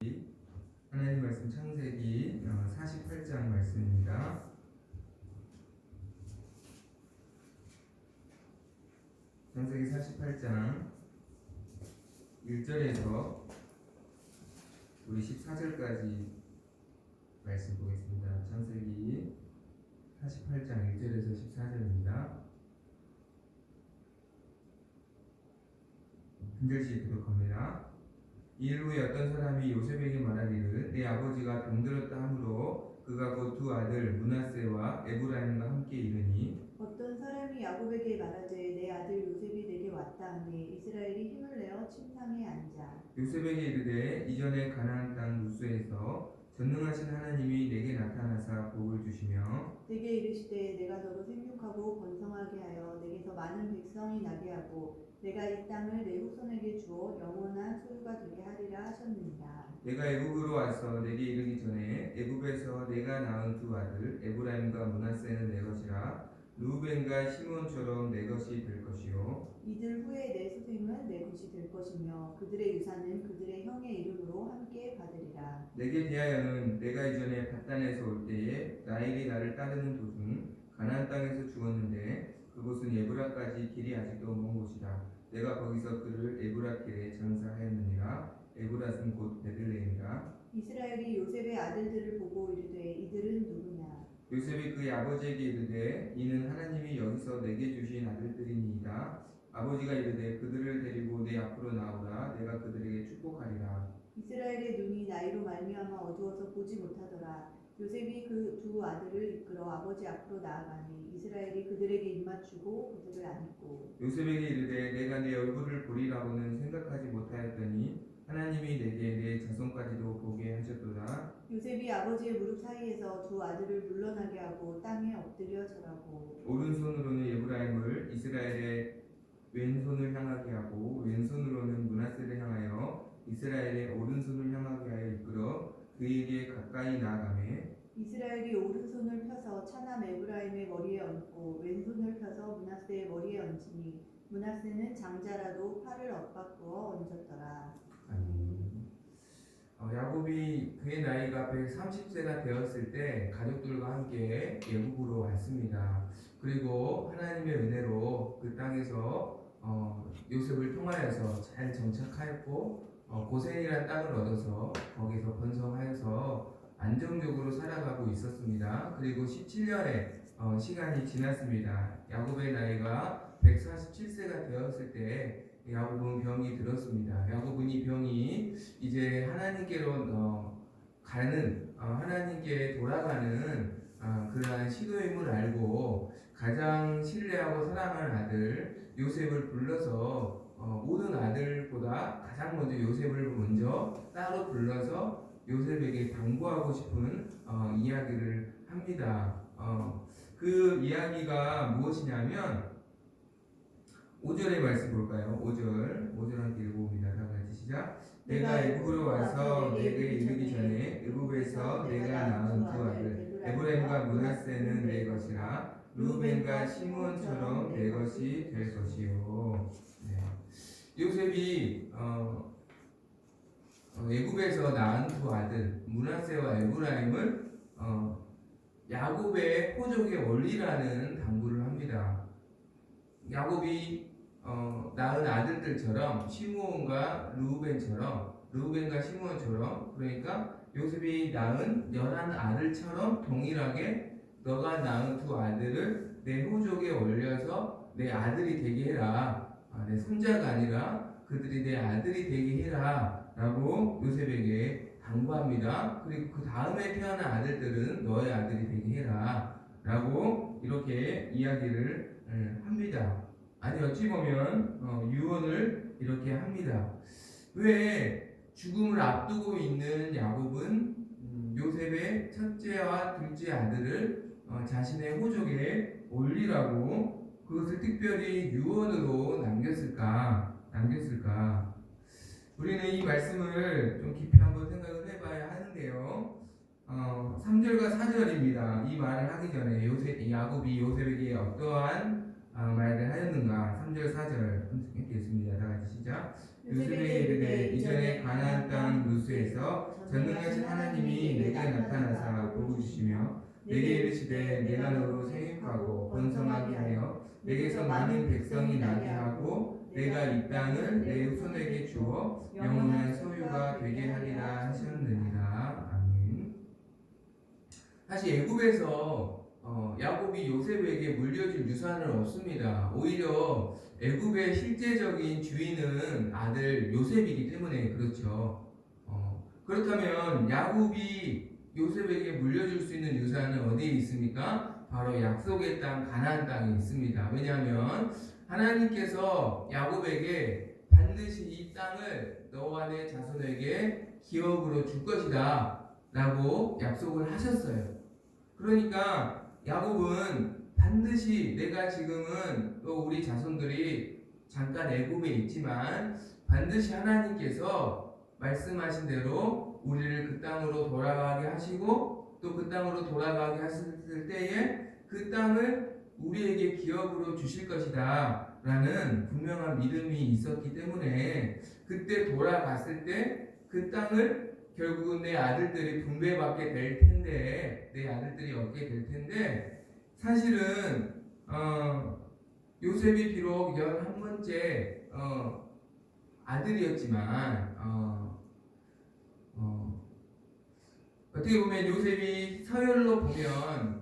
하나님 말씀 창세기 48장 말씀입니다. 창세기 48장 1절에서 우리 14절까지 말씀 보겠습니다. 창세기 48장 1절에서 14절입니다. 한 절씩 기록합니다. 이 일 후에 어떤 사람이 요셉에게 말하기를 내 아버지가 병들었다 하므로 그가 곧 두 아들 므낫세와 에브라임과 함께 이르니 어떤 사람이 야곱에게 말하되 내 아들 요셉이 내게 왔다 하니 이스라엘이 힘을 내어 침상에 앉아 요셉에게 이르되 이전에 가나안 땅 루스에서 전능하신 하나님이 내게 나타나사 복을 주시며 내게 이르시되 내가 너로 생육하고 번성하게 하여 내게서 많은 백성이 나게 하고 내가 이 땅을 내 후손에게 주어 영원한 소유가 되게 하리라 하셨느니라. 내가 애굽으로 와서 내게 이르기 전에 애굽에서 내가 낳은 두 아들 에브라임과 므낫세는 내 것이라 루벤과 시므온처럼 내 것이 될 것이요 이들 후에 내 수생은 내 것이 될 것이며 그들의 유산은 그들의 형의 이름으로 함께 받으리라. 내게 대하여는 내가 이전에 밧단에서 올 때에 라헬이 나를 따르는 도중 가나안 땅에서 죽었는데 그곳은 에브라까지 길이 아직도 먼 곳이라. 내가 거기서 그를 에브라길에 장사하였느니라. 에브라는 곧 베들레헴이라. 이스라엘이 요셉의 아들들을 보고 이르되 이들은 누구냐. 요셉이 그의 아버지에게 이르되 이는 하나님이 여기서 내게 주신 아들들이니이다. 아버지가 이르되 그들을 데리고 내 앞으로 나오라. 내가 그들에게 축복하리라. 이스라엘의 눈이 나이로 말미암아 어두워서 보지 못하더라. 요셉이 그 두 아들을 이끌어 아버지 앞으로 나아가니 이스라엘이 그들에게 입맞추고 그들을 안고 요셉에게 이르되 내가 네 얼굴을 보리라고는 생각하지 못하였더니 하나님이 내게 내 자손까지도 보게 하셨도다. 요셉이 아버지의 무릎 사이에서 두 아들을 물러나게 하고 땅에 엎드려 절하고 오른손으로는 에브라임을 이스라엘의 왼손을 향하게 하고 왼손으로는 므낫세를 향하여 이스라엘의 오른손을 향하게 하여 이끌어 그에게 가까이 나아가매 이스라엘이 오른손을 펴서 차남 에브라임의 머리에 얹고 왼손을 펴서 므낫세의 머리에 얹으니 므낫세는 장자라도 팔을 엇바꾸어 얹었더라. 야곱이 그의 나이가 130세가 되었을 때 가족들과 함께 애굽으로 왔습니다. 그리고 하나님의 은혜로 그 땅에서 요셉을 통하여서 잘 정착하였고 고센이라는 땅을 얻어서 거기서 번성하여서 안정적으로 살아가고 있었습니다. 그리고 17년의 시간이 지났습니다. 야곱의 나이가 147세가 되었을 때 야곱은 병이 들었습니다. 야곱은 이 병이 이제 하나님께로 가는 하나님께 돌아가는 그러한 시도임을 알고 가장 신뢰하고 사랑하는 아들 요셉을 불러서 모든 아들보다 가장 먼저 요셉을 먼저 따로 불러서 요셉에게 당부하고 싶은 이야기를 합니다. 그 이야기가 무엇이냐면 5절의 말씀 볼까요? 5절 함께 읽어봅니다. 다 같이 시작. 내가 애굽으로 와서 내게 이르기 전에 애굽에서 내가 낳은 두 아들 에브라임과 므낫세는 내 것이라 루벤과 시므온처럼 내 것이 될 것이요. 네. 요셉이 애굽에서 낳은 두 아들 므낫세와 에브라임을 야곱의 호족의 원리라는 당부를 합니다. 야곱이 낳은 아들들처럼 시므온과 르우벤과 시므온처럼 그러니까 요셉이 낳은 11 아들처럼 동일하게 너가 낳은 두 아들을 내 호족에 올려서 내 아들이 되게 해라. 내 손자가 아니라 그들이 내 아들이 되게 해라 라고 요셉에게 당부합니다. 그리고 그 다음에 태어난 아들들은 너의 아들이 되게 해라 라고 이렇게 이야기를 합니다. 아니 어찌 보면 유언을 이렇게 합니다. 왜 죽음을 앞두고 있는 야곱은 요셉의 첫째와 둘째 아들을 자신의 호족에 올리라고 그것을 특별히 유언으로 남겼을까? 우리는 이 말씀을 좀 깊이 한번 생각을 해봐야 하는데요. 3절과 4절입니다. 이 말을 하기 전에 야곱이 요셉에게 어떠한 말을 하였는가. 3절 4절 읽겠습니다. 다 같이 시작. 요셉에게 이르되 이전에 가나안 땅 루스에서 전능하신 하나님이 내게 나타나사 복을 주시며 내게 이르시되 내가 너로 생육하고 번성하게 하여 내게서 많은 백성이 나게 하고 내가 이 땅을 내 후손에게 주어 영원한 소유가 되게 하리라 하셨느니라. 아멘. 사실 애굽에서 야곱이 요셉에게 물려줄 유산은 없습니다. 오히려 애굽의 실제적인 주인은 아들 요셉이기 때문에 그렇죠. 그렇다면 야곱이 요셉에게 물려줄 수 있는 유산은 어디에 있습니까? 바로 약속의 땅 가나안 땅에 있습니다. 왜냐하면 하나님께서 야곱에게 반드시 이 땅을 너와 내 자손에게 기업으로 줄 것이다 라고 약속을 하셨어요. 그러니까 야곱은 반드시 내가 지금은 또 우리 자손들이 잠깐 애굽에 있지만 반드시 하나님께서 말씀하신 대로 우리를 그 땅으로 돌아가게 하시고 또 그 땅으로 돌아가게 하셨을 때에 그 땅을 우리에게 기업으로 주실 것이다 라는 분명한 믿음이 있었기 때문에 그때 돌아갔을 때 그 땅을 결국은 내 아들들이 분배받게 될 텐데 내 아들들이 얻게 될 텐데 사실은 요셉이 비록 11번째 아들이었지만 어떻게 보면 요셉이 서열로 보면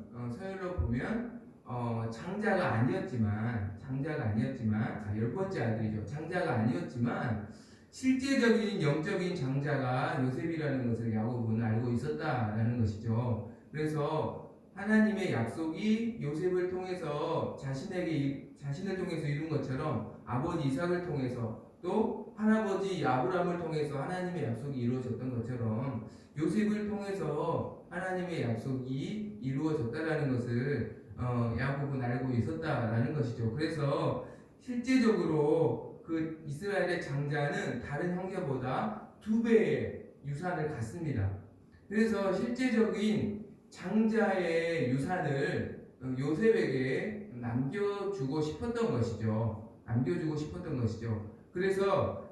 장자가 아니었지만 10번째 아들이죠. 장자가 아니었지만 실제적인 영적인 장자가 요셉이라는 것을 야곱은 알고 있었다라는 것이죠. 그래서 하나님의 약속이 요셉을 통해서 자신을 통해서 이룬 것처럼 아버지 이삭을 통해서 또 할아버지 아브라함을 통해서 하나님의 약속이 이루어졌던 것처럼 요셉을 통해서 하나님의 약속이 이루어졌다라는 것을 야곱은 알고 있었다라는 것이죠. 그래서 실제적으로 그 이스라엘의 장자는 다른 형제보다 2배의 유산을 갖습니다. 그래서 실제적인 장자의 유산을 요셉에게 남겨주고 싶었던 것이죠. 그래서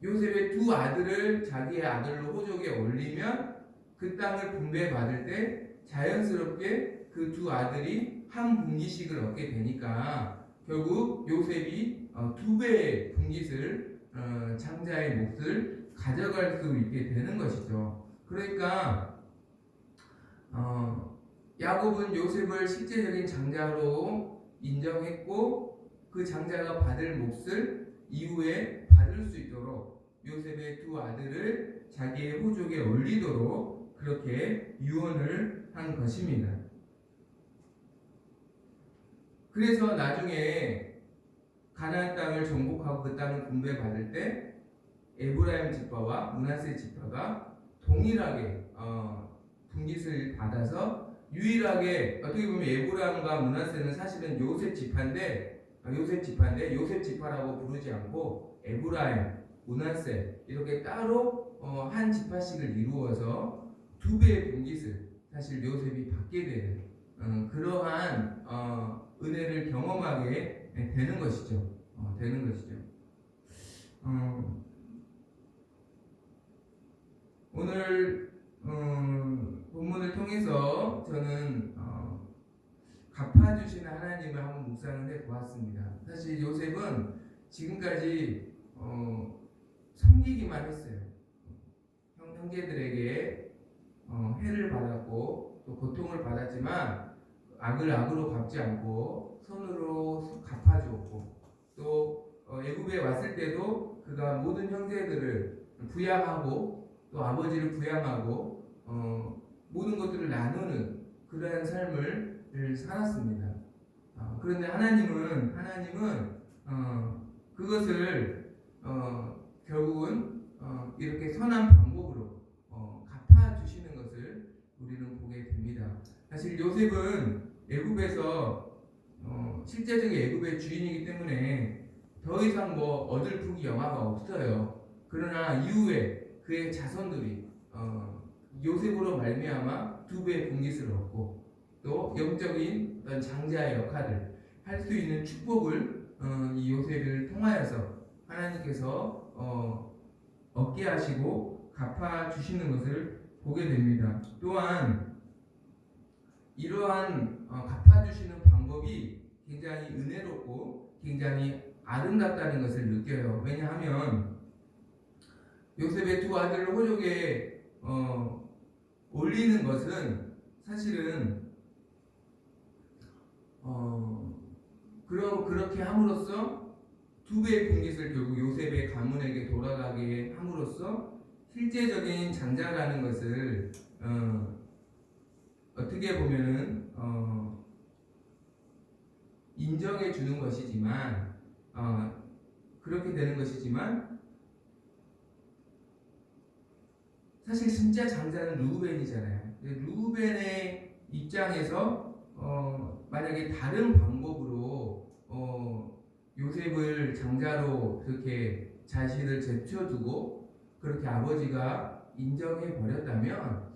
요셉의 2 아들을 자기의 아들로 호족에 올리면 그 땅을 분배받을 때 자연스럽게 그 2 아들이 한 분기씩을 얻게 되니까 결국 요셉이 2배의 분깃을 장자의 몫을 가져갈 수 있게 되는 것이죠. 그러니까 야곱은 요셉을 실제적인 장자로 인정했고 그 장자가 받을 몫을 이후에 받을 수 있도록 요셉의 2 아들을 자기의 호족에 올리도록 그렇게 유언을 한 것입니다. 그래서 나중에 가나안 땅을 정복하고 그 땅을 분배받을 때 에브라임 지파와 므낫세 지파가 동일하게 분깃을 받아서 유일하게 어떻게 보면 에브라임과 므낫세는 사실은 요셉 지파라고 부르지 않고 에브라임, 므낫세 이렇게 따로 한 지파씩을 이루어서 2배의 분깃을 사실 요셉이 받게 되는 그러한 은혜를 경험하게 되는 것이죠. 오늘 본문을 통해서 저는 갚아주시는 하나님을 한번 묵상을 해보았습니다. 사실 요셉은 지금까지 섬기기만 했어요. 형제들에게 해를 받았고 또 고통을 받았지만 악을 악으로 갚지 않고 손으로 갚아주었고 또 애굽에 왔을 때도 그가 모든 형제들을 부양하고 또 아버지를 부양하고 모든 것들을 나누는 그러한 삶을 살았습니다. 그런데 하나님은 그것을 결국은 이렇게 선한 방법으로 갚아주시는 것을 우리는 보게 됩니다. 사실 요셉은 애굽에서 실제적인 애굽의 주인이기 때문에 더 이상 얻을福영화가 없어요. 그러나 이후에 그의 자손들이 요셉으로 말미암아 2배의 분깃을 얻고 또 영적인 어떤 장자의 역할을 할 수 있는 축복을 이 요셉을 통하여서 하나님께서 얻게 하시고 갚아 주시는 것을 보게 됩니다. 또한 이러한 갚아 주시는 방법이 굉장히 은혜롭고 굉장히 아름답다는 것을 느껴요. 왜냐하면 요셉의 두 아들을 호족에 올리는 것은 사실은 그렇게 함으로써 두 배의 분깃을 결국 요셉의 가문에게 돌아가게 함으로써 실제적인 장자라는 것을 어떻게 보면은 인정해 주는 것이지만 그렇게 되는 것이지만 사실 진짜 장자는 르우벤이잖아요. 르우벤의 입장에서 만약에 다른 방법으로 요셉을 장자로 그렇게 자신을 제쳐두고 그렇게 아버지가 인정해 버렸다면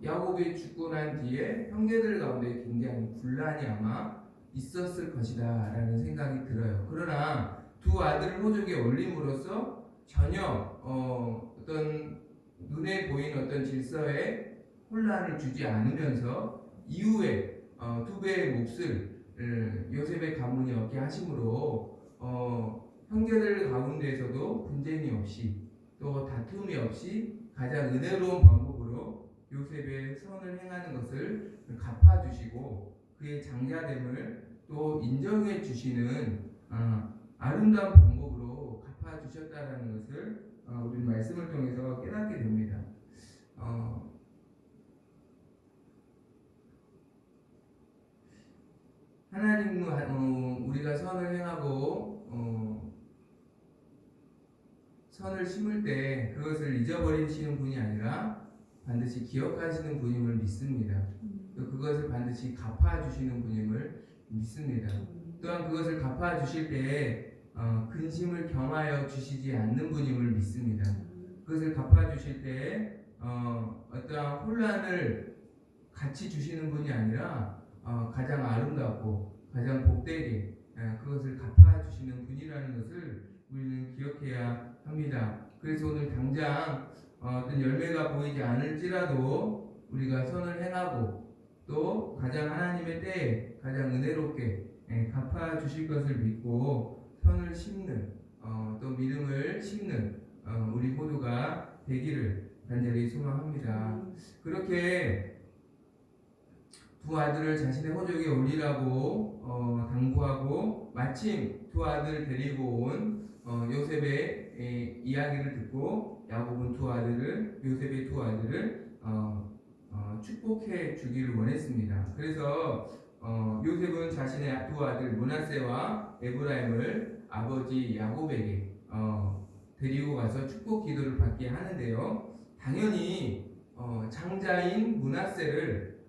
야곱이 죽고 난 뒤에 형제들 가운데 굉장히 분란이 아마 있었을 것이다 라는 생각이 들어요. 그러나 두 아들을 호족에 올림으로써 전혀 어떤 눈에 보이는 어떤 질서에 혼란을 주지 않으면서 이후에 두 배의 몫을 요셉의 가문이 얻게 하심으로 형제들 가운데에서도 분쟁이 없이 또 다툼이 없이 가장 은혜로운 방법으로 요셉의 선을 행하는 것을 갚아주시고 그의 장자됨을 또 인정해 주시는 아름다운 방법으로 갚아주셨다는 것을 우리 말씀을 통해서 깨닫게 됩니다. 하나님은 우리가 선을 행하고 선을 심을 때 그것을 잊어버리시는 분이 아니라 반드시 기억하시는 분임을 믿습니다. 또 그것을 반드시 갚아주시는 분임을 믿습니다. 또한 그것을 갚아주실 때에 근심을 겸하여 주시지 않는 분임을 믿습니다. 그것을 갚아주실 때에 어떠한 혼란을 같이 주시는 분이 아니라 가장 아름답고 가장 복되게 그것을 갚아주시는 분이라는 것을 우리는 기억해야 합니다. 그래서 오늘 당장 어떤 열매가 보이지 않을지라도 우리가 선을 행하고 또 가장 하나님의 때에 가장 은혜롭게 갚아주실 것을 믿고 선을 심는 또 믿음을 심는 우리 모두가 되기를 간절히 소망합니다. 그렇게 두 아들을 자신의 호족에 올리라고 당부하고 마침 두 아들을 데리고 온 요셉의 이야기를 듣고 야곱은 요셉의 두 아들을 축복해 주기를 원했습니다. 그래서 요셉은 자신의 두 아들 므낫세와 에브라임을 아버지 야곱에게 데리고 가서 축복 기도를 받게 하는데요. 당연히 장자인 므낫세를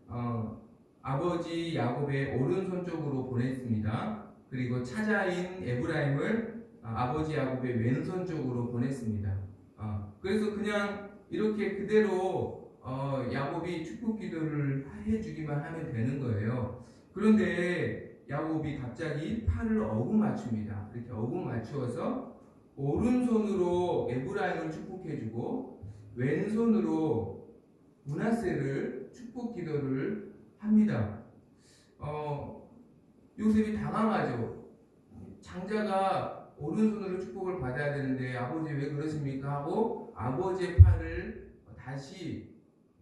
아버지 야곱의 오른손 쪽으로 보냈습니다. 그리고 차자인 에브라임을 아버지 야곱의 왼손 쪽으로 보냈습니다. 그래서 그냥 이렇게 그대로 야곱이 축복 기도를 해주기만 하면 되는 거예요. 그런데 야곱이 갑자기 팔을 어긋 맞춥니다. 이렇게 어긋 맞추어서 오른손으로 에브라임을 축복해주고 왼손으로 므낫세를 축복 기도를 합니다. 요셉이 당황하죠. 장자가 오른손으로 축복을 받아야 되는데 아버지 왜 그러십니까? 하고 아버지의 팔을 다시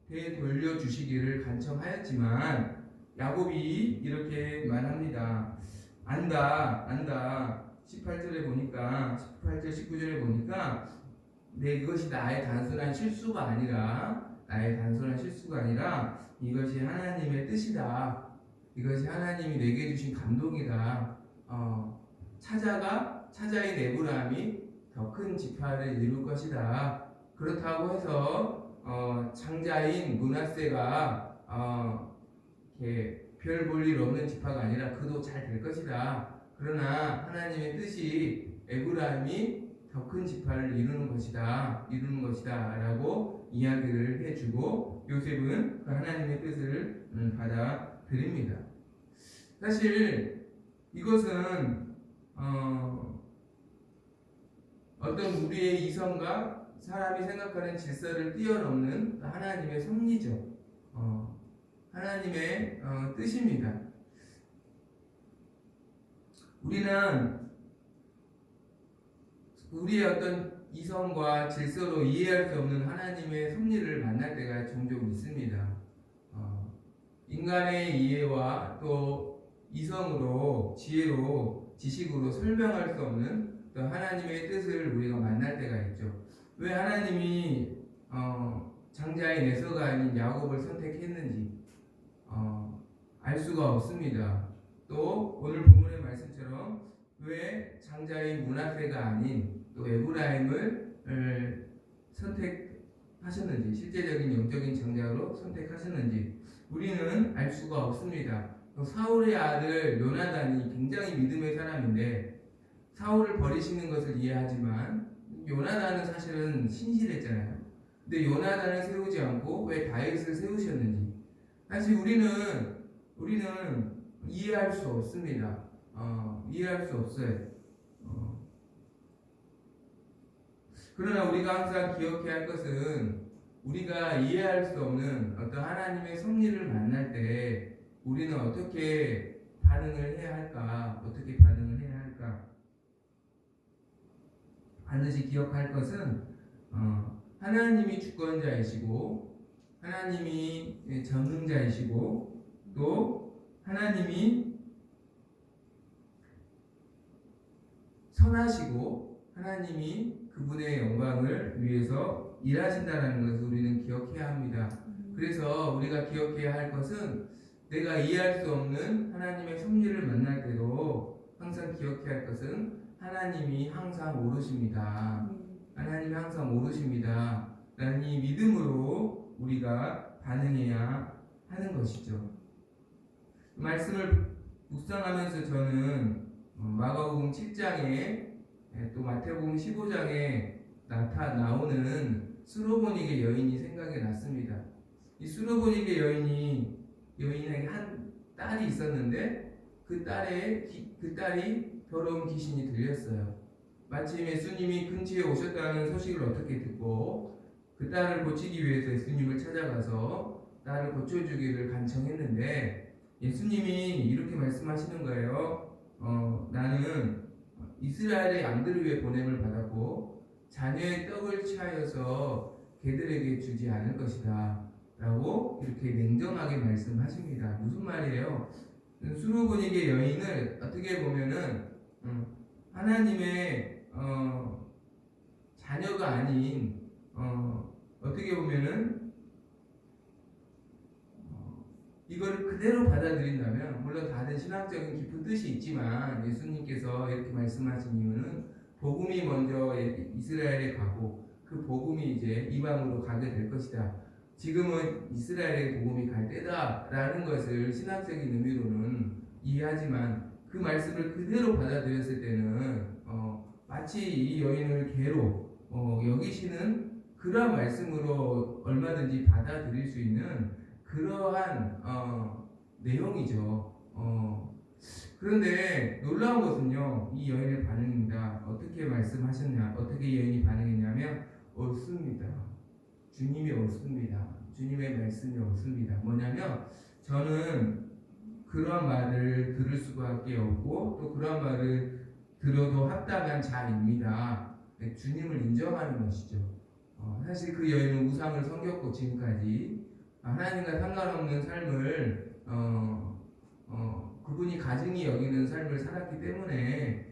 되돌려 주시기를 간청하였지만 야곱이 이렇게 말합니다. 안다. 18절 19절에 보니까 이것이 나의 단순한 실수가 아니라 이것이 하나님의 뜻이다. 이것이 하나님이 내게 주신 감동이다. 차자인 에브라임이 더 큰 지파를 이룰 것이다. 그렇다고 해서 장자인 므낫세가 별 볼 일 없는 지파가 아니라 그도 잘 될 것이다. 그러나 하나님의 뜻이 에브라임이 더 큰 지파를 이루는 것이다 라고 이야기를 해주고 요셉은 그 하나님의 뜻을 받아들입니다. 사실 이것은 어떤 우리의 이성과 사람이 생각하는 질서를 뛰어넘는 하나님의 섭리죠. 하나님의 뜻입니다. 우리는 우리의 어떤 이성과 질서로 이해할 수 없는 하나님의 섭리를 만날 때가 종종 있습니다. 인간의 이해와 또 이성으로, 지혜로, 지식으로 설명할 수 없는 또 하나님의 뜻을 우리가 만날 때가 있죠. 왜 하나님이 장자인 에서가 아닌 야곱을 선택했는지 알 수가 없습니다. 또 오늘 본문의 말씀처럼 왜 장자인 므낫세가 아닌 또 에브라임을 선택하셨는지, 실제적인 영적인 장자로 선택하셨는지 우리는 알 수가 없습니다. 사울의 아들 요나단이 굉장히 믿음의 사람인데 사울을 버리시는 것을 이해하지만 요나단은 사실은 신실했잖아요. 근데 요나단을 세우지 않고 왜 다윗을 세우셨는지 사실 우리는 이해할 수 없습니다. 이해할 수 없어요. 그러나 우리가 항상 기억해야 할 것은 우리가 이해할 수 없는 어떤 하나님의 섭리를 만날 때 우리는 어떻게 반응을 해야 할까? 어떻게 반응을 해야 할까? 반드시 기억할 것은 하나님이 주권자이시고 하나님이 전능자이시고 또 하나님이 선하시고 하나님이 그분의 영광을 위해서 일하신다는 것을 우리는 기억해야 합니다. 그래서 우리가 기억해야 할 것은 내가 이해할 수 없는 하나님의 섭리를 만날 때도 항상 기억해야 할 것은 하나님이 항상 오르십니다. 하나님이 항상 오르십니다. 라는 이 믿음으로 우리가 반응해야 하는 것이죠. 말씀을 묵상하면서 저는 마가복음 7장에 또 마태복음 15장에 나오는 수로보닉의 여인이 생각이 났습니다. 이 수로보닉의 여인에게 한 딸이 있었는데 그 딸이 더러운 귀신이 들렸어요. 마침 예수님이 근처에 오셨다는 소식을 어떻게 듣고 그 딸을 고치기 위해서 예수님을 찾아가서 딸을 고쳐주기를 간청했는데 예수님이 이렇게 말씀하시는 거예요. 나는 이스라엘의 양들을 위해 보냄을 받았고 자녀의 떡을 취하여서 개들에게 주지 않을 것이다 라고 이렇게 냉정하게 말씀하십니다. 무슨 말이에요? 수르보닉의 여인을 어떻게 보면은 하나님의 자녀가 아닌 어떻게 보면은 이걸 그대로 받아들인다면 물론 다른 신학적인 깊은 뜻이 있지만 예수님께서 이렇게 말씀하신 이유는 복음이 먼저 이스라엘에 가고 그 복음이 이제 이방으로 가게 될 것이다. 지금은 이스라엘의 복음이 갈 때다라는 것을 신학적인 의미로는 이해하지만 그 말씀을 그대로 받아들였을 때는 마치 이 여인을 개로 여기시는 그러한 말씀으로 얼마든지 받아들일 수 있는 그러한 내용이죠. 그런데 놀라운 것은요, 이 여인의 반응입니다. 어떻게 말씀하셨냐, 어떻게 이 여인이 반응했냐면 옳습니다. 주님이 옳습니다. 주님의 말씀이 옳습니다. 뭐냐면 저는 그런 말을 들을 수밖에 없고 또 그런 말을 들어도 합당한 자입니다. 주님을 인정하는 것이죠. 사실 그 여인은 우상을 섬겼고 지금까지 하나님과 상관없는 삶을 그분이 가증히 여기는 삶을 살았기 때문에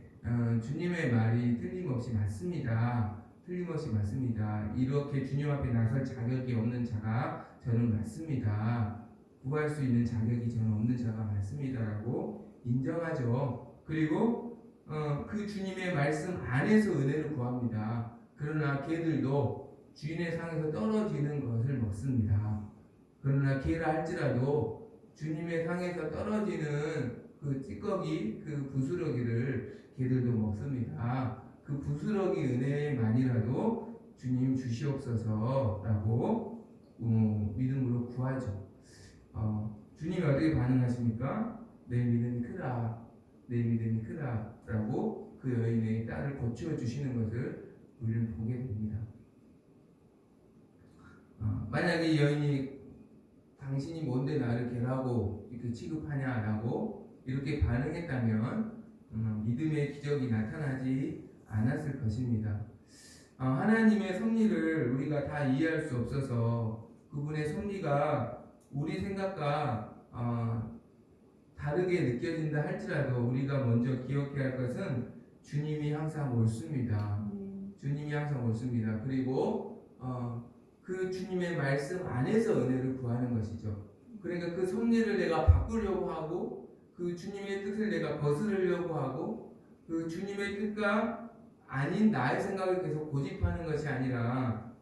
주님의 말이 틀림없이 맞습니다. 틀림없이 맞습니다. 이렇게 주님 앞에 나설 자격이 없는 자가 저는 맞습니다. 구할 수 있는 자격이 저는 없는 자가 맞습니다라고 인정하죠. 그리고 그 주님의 말씀 안에서 은혜를 구합니다. 그러나 개들도 주인의 상에서 떨어지는 것을 먹습니다. 그러나 개라 할지라도 주님의 상에서 떨어지는 그 찌꺼기, 그 부스러기를 개들도 먹습니다. 그 부스러기 은혜만이라도 주님 주시옵소서라고 믿음으로 구하죠. 주님이 어떻게 반응하십니까? 내 믿음이 크다. 내 믿음이 크다라고 그 여인의 딸을 고쳐 주시는 것을 우리는 보게 됩니다. 만약에 이 여인이 당신이 뭔데 나를 개라고 이렇게 취급하냐라고 이렇게 반응했다면 믿음의 기적이 나타나지 않았을 것입니다. 하나님의 섭리를 우리가 다 이해할 수 없어서 그분의 섭리가 우리 생각과 다르게 느껴진다 할지라도 우리가 먼저 기억해야 할 것은 주님이 항상 옳습니다. 주님이 항상 옳습니다. 그리고 그 주님의 말씀 안에서 은혜를 구하는 것이죠. 그러니까 그 섭리를 내가 바꾸려고 하고 그 주님의 뜻을 내가 거스르려고 하고 그 주님의 뜻과 아닌 나의 생각을 계속 고집하는 것이 아니라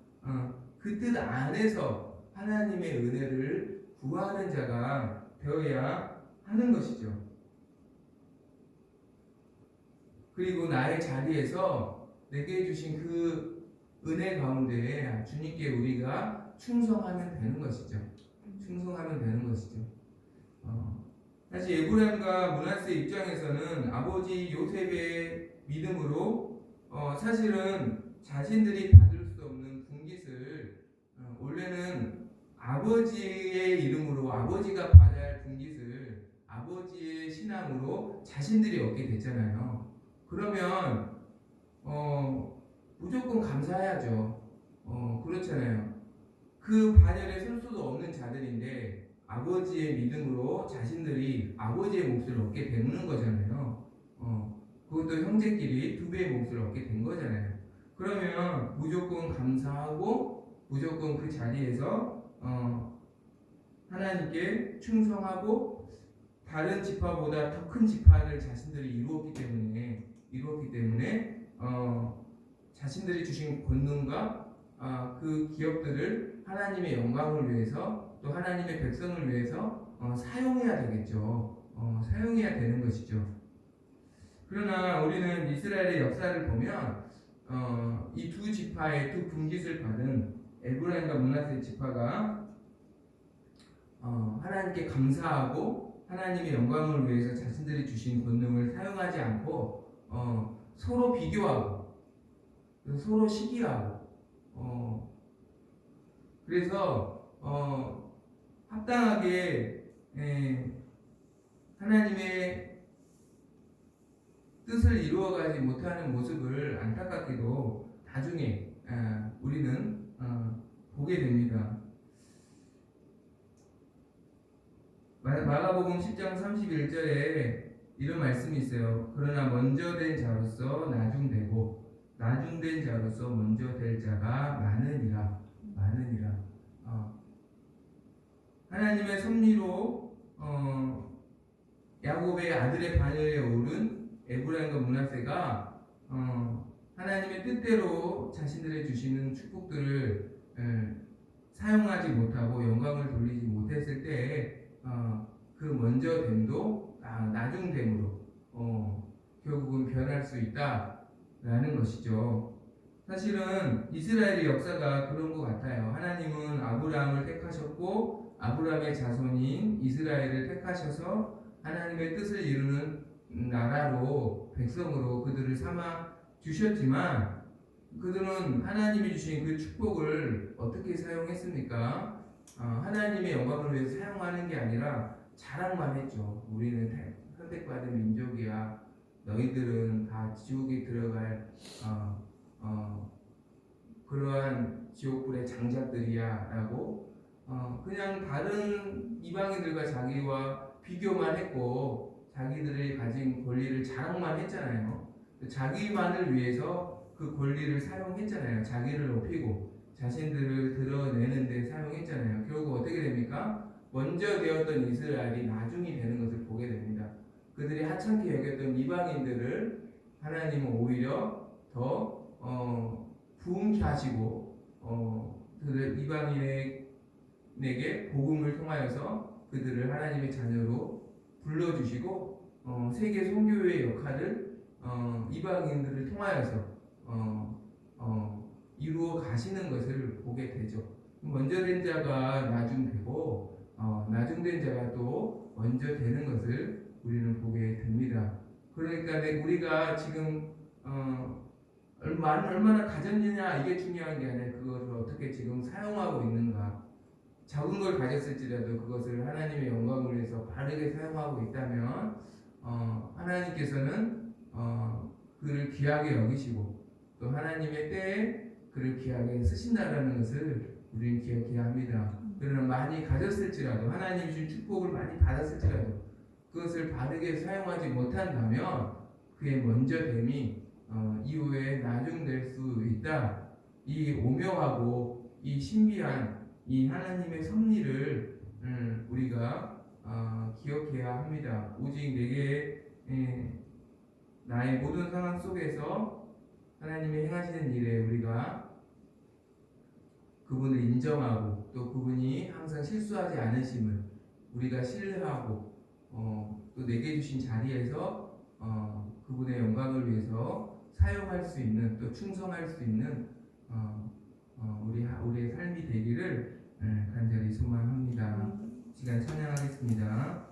그 뜻 안에서 하나님의 은혜를 구하는 자가 되어야 하는 것이죠. 그리고 나의 자리에서 내게 주신 그 은혜 가운데 주님께 우리가 충성하면 되는 것이죠. 충성하면 되는 것이죠. 사실 에브라임과 므낫세 입장에서는 아버지 요셉의 믿음으로 사실은 자신들이 받을 수 없는 분깃을 원래는 아버지의 이름으로 아버지가 받아야 할 분깃을 아버지의 신앙으로 자신들이 얻게 됐잖아요. 그러면 무조건 감사해야죠. 그렇잖아요. 그 반열에 설 수도 없는 자들인데 아버지의 믿음으로 자신들이 아버지의 몫을 얻게 되는 거잖아요. 그것도 형제끼리 두 배의 몫을 얻게 된 거잖아요. 그러면 무조건 감사하고 무조건 그 자리에서 하나님께 충성하고 다른 지파보다 더 큰 지파를 자신들이 이루었기 때문에 자신들이 주신 권능과 그 기업들을 하나님의 영광을 위해서 또 하나님의 백성을 위해서 사용해야 되겠죠. 사용해야 되는 것이죠. 그러나 우리는 이스라엘의 역사를 보면 이 두 지파의 두 분깃을 받은 에브라임과 므낫세 지파가 하나님께 감사하고 하나님의 영광을 위해서 자신들이 주신 권능을 사용하지 않고 서로 비교하고 서로 시기하고 그래서 합당하게 하나님의 뜻을 이루어가지 못하는 모습을 안타깝게도 나중에 우리는 보게 됩니다. 마가복음 10장 31절에 이런 말씀이 있어요. 그러나 먼저 된 자로서 나중되고 나중된 자로서 먼저 될 자가 많으니라. 하나님의 섭리로 야곱의 아들의 반열에 오른 에브라임과 므낫세가 하나님의 뜻대로 자신들의 주시는 축복들을 사용하지 못하고 영광을 돌리지 못했을 때에 그 먼저됨도 나중됨으로 결국은 변할 수 있다라는 것이죠. 사실은 이스라엘의 역사가 그런 것 같아요. 하나님은 아브라함을 택하셨고 아브라함의 자손인 이스라엘을 택하셔서 하나님의 뜻을 이루는 나라로 백성으로 그들을 삼아 주셨지만 그들은 하나님이 주신 그 축복을 어떻게 사용했습니까? 하나님의 영광을 위해서 사용하는 게 아니라 자랑만 했죠. 우리는 선택받은 민족이야. 너희들은 다 지옥에 들어갈 그러한 지옥불의 장자들이야 라고 그냥 다른 이방인들과 자기와 비교만 했고 자기들이 가진 권리를 자랑만 했잖아요. 자기만을 위해서 그 권리를 사용했잖아요. 자기를 높이고 자신들을 드러내는 데 사용했잖아요. 결국 어떻게 됩니까? 먼저 되었던 이스라엘이 나중이 되는 것을 보게 됩니다. 그들이 하찮게 여겼던 이방인들을 하나님은 오히려 더 부흥케 하시고 그들 이방인에게 복음을 통하여서 그들을 하나님의 자녀로 불러주시고 세계 선교의 역할을 이방인들을 통하여서 이루어 가시는 것을 보게 되죠. 먼저 된 자가 나중되고 나중된 자가 또 먼저 되는 것을 우리는 보게 됩니다. 그러니까 우리가 지금 얼마나 가졌느냐 이게 중요한 게 아니라 그것을 어떻게 지금 사용하고 있는가. 작은 걸 가졌을지라도 그것을 하나님의 영광을 위해서 바르게 사용하고 있다면 하나님께서는 그를 귀하게 여기시고 또 하나님의 때에 그를 귀하게 쓰신다라는 것을 우리는 기억해야 합니다. 그러나 많이 가졌을지라도 하나님 주신 축복을 많이 받았을지라도 그것을 바르게 사용하지 못한다면 그의 먼저됨이 이후에 나중될 수 있다. 이 오묘하고 이 신비한 이 하나님의 섭리를 우리가 기억해야 합니다. 오직 내게 나의 모든 상황 속에서 하나님의 행하시는 일에 우리가 그분을 인정하고 또 그분이 항상 실수하지 않으심을 우리가 신뢰하고 또 내게 주신 자리에서 그분의 영광을 위해서 사용할 수 있는 또 충성할 수 있는 우리의 삶이 되기를 간절히 소망합니다. 시간 찬양하겠습니다.